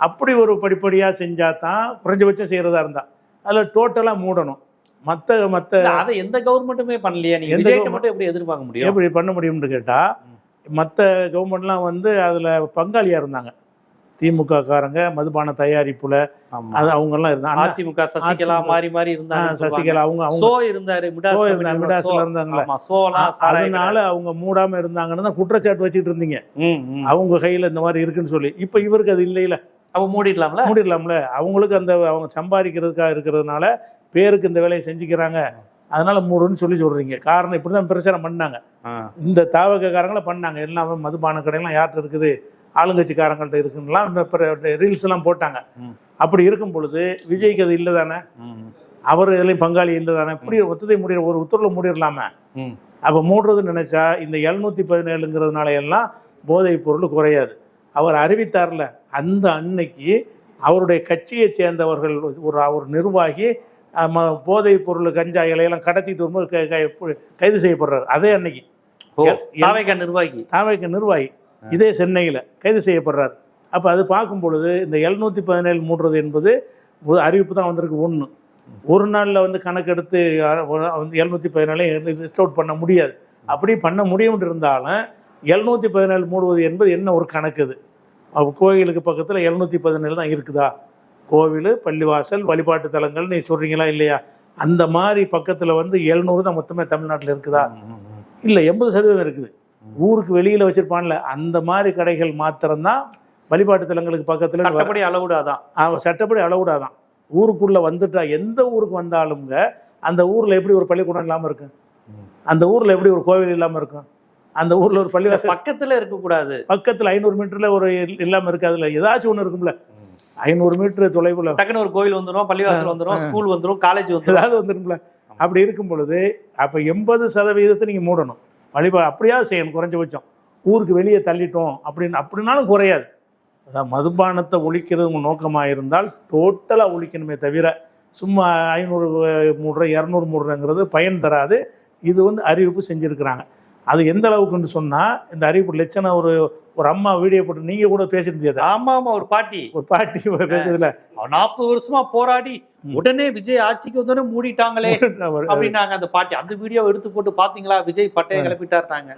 அப்படி ஒரு படிப்படியாக செஞ்சால் தான் குறைஞ்சபட்சம் செய்கிறதா இருந்தால் அதில் டோட்டலாக மூடணும். மற்ற அதை எந்த கவர்மெண்ட்டுமே பண்ணலையா? நீங்க விஜய்கிட்ட மட்டும் எப்படி எதிர்பார்க்க முடியும்? எப்படி பண்ண முடியும்னு கேட்டால் மற்ற கவர்மெண்ட்லாம் வந்து அதில் பங்காளியாக இருந்தாங்க. திமுக காரங்க மதுபான தயாரிப்புல அது அவங்க எல்லாம் இருந்தாங்க. அதிமுக சசிகலா மாறி மாறி இருந்தாங்க. சசிகலா அவங்க மிடாஸ்ல இருந்தாங்களே, அதனால அவங்க மூடாம இருந்தாங்கன்னு தான் குற்றச்சாட்டு வச்சுட்டு இருந்தீங்க. அவங்க கையில இந்த மாதிரி இருக்குன்னு சொல்லி. இப்ப இவருக்கு அது இல்லையில, அவ மூடிடலாம்ல. அவங்களுக்கு அந்த அவங்க சம்பாதிக்கிறதுக்காக இருக்கிறதுனால பேருக்கு இந்த வேலையை செஞ்சுக்கிறாங்க, அதனால மூடுன்னு சொல்றீங்க. காரணம் இப்படிதான் பிரச்சாரம் பண்ணாங்க. இந்த தாவகக்காரங்களை பண்ணாங்க. எல்லாமே மதுபான கடையெல்லாம் யார்கிட்ட இருக்குது, ஆளுங்கட்சிக்காரங்கள்ட்ட இருக்குன்னுலாம் ரீல்ஸ் எல்லாம் போட்டாங்க. அப்படி இருக்கும் பொழுது விஜய்க்கு அது இல்லை தானே, அவர் இதுலையும் பங்காளி இல்லை தானே. இப்படி ஒத்ததை முடிய ஒரு உத்தரவில் மூடிடலாமே. அப்போ மூடுறதுன்னு நினைச்சா இந்த 717ங்கிறதுனால எல்லாம் போதைப் பொருள் குறையாது. அவர் அறிவித்தார்ல, அந்த அன்னைக்கு அவருடைய கட்சியை சேர்ந்தவர்கள் ஒரு நிர்வாகி போதைப் பொருள் கஞ்சா இலையெல்லாம் கடத்திட்டு வரும்போது கைது செய்யப்படுறாரு. அதே அன்னைக்கு தாவேக நிர்வாகி இதே சென்னையில் கைது செய்யப்படுறாரு. அப்போ அது பார்க்கும் பொழுது இந்த 717 மூடுறது என்பது அறிவிப்பு தான் வந்திருக்கு. ஒரு நாளில் வந்து கணக்கெடுத்து 717 லிஸ்ட் அவுட் பண்ண முடியாது. அப்படி பண்ண முடியும் இருந்தாலும் 717 மூடுவது என்பது என்ன ஒரு கணக்கு? அது கோயிலுக்கு பக்கத்தில் 717 தான் இருக்குதா? கோவில், பள்ளிவாசல், வழிபாட்டு தலங்கள் நீ சொல்கிறீங்களா இல்லையா? அந்த மாதிரி பக்கத்தில் வந்து 700 தான் மொத்தமே தமிழ்நாட்டில் இருக்குதா? இல்லை, 80% இருக்குது. ஊருக்கு வெளியில் வச்சிருப்பான்ல, அந்த மாதிரி கடைகள் மாத்திரம்தான் வழிபாட்டு தலங்களுக்கு பக்கத்தில் சட்டப்படி அளவுடாதான். ஊருக்குள்ளே வந்துட்டா எந்த ஊருக்கு வந்தாலுங்க அந்த ஊரில் எப்படி ஒரு பள்ளிக்கூடம் இல்லாமல் இருக்கு? அந்த ஊரில் எப்படி ஒரு கோவில் இல்லாமல் இருக்கும்? அந்த ஊரில் ஒரு பள்ளிவாசல் பக்கத்தில் இருக்கக்கூடாது. பக்கத்தில் 500 மீட்டரில் ஒரு இல்லாமல் இருக்கு. அதில் ஏதாச்சும் ஒன்று இருக்கும்ல. 500 மீட்டர் தொலைவில் டக்குன்னு ஒரு கோவில் வந்துடும், பள்ளிவாசல் வந்துடும், ஸ்கூல் வந்துடும், காலேஜ் வந்துடும், ஏதாவது வந்துடும்ல. அப்படி இருக்கும் பொழுது அப்போ 80% நீங்கள் மூடணும். அப்படியாவது செய்யணும். குறைஞ்சபட்சம் ஊருக்கு வெளியே தள்ளிட்டோம் அப்படின்னாலும் குறையாது. அதான் மதுபானத்தை ஒழிக்கிறது உங்கள் நோக்கமாக இருந்தால் டோட்டலாக ஒழிக்கணுமே தவிர சும்மா 500 மூடுற 200 மூடுறங்கிறது பயன் தராது. இது வந்து அறிவிப்பு செஞ்சுருக்கிறாங்க. அது எந்த அளவுக்குன்னு சொன்னால், இந்த அறிவிப்பு லட்சணம் ஒரு அம்மா வீடியோ போட்டு நீங்கள் கூட பேசியிருந்தீங்க. ஆமா, ஒரு பாட்டி பேசுறதுல 40 வருஷமா போராடி உடனே விஜய் ஆட்சிக்கு வந்தோடனே மூடிட்டாங்களே அப்படின்னாங்க அந்த பாட்டி. அந்த வீடியோ எடுத்து போட்டு பாத்தீங்களா, விஜய் பட்டையை கிளப்பிட்டாருனாங்க.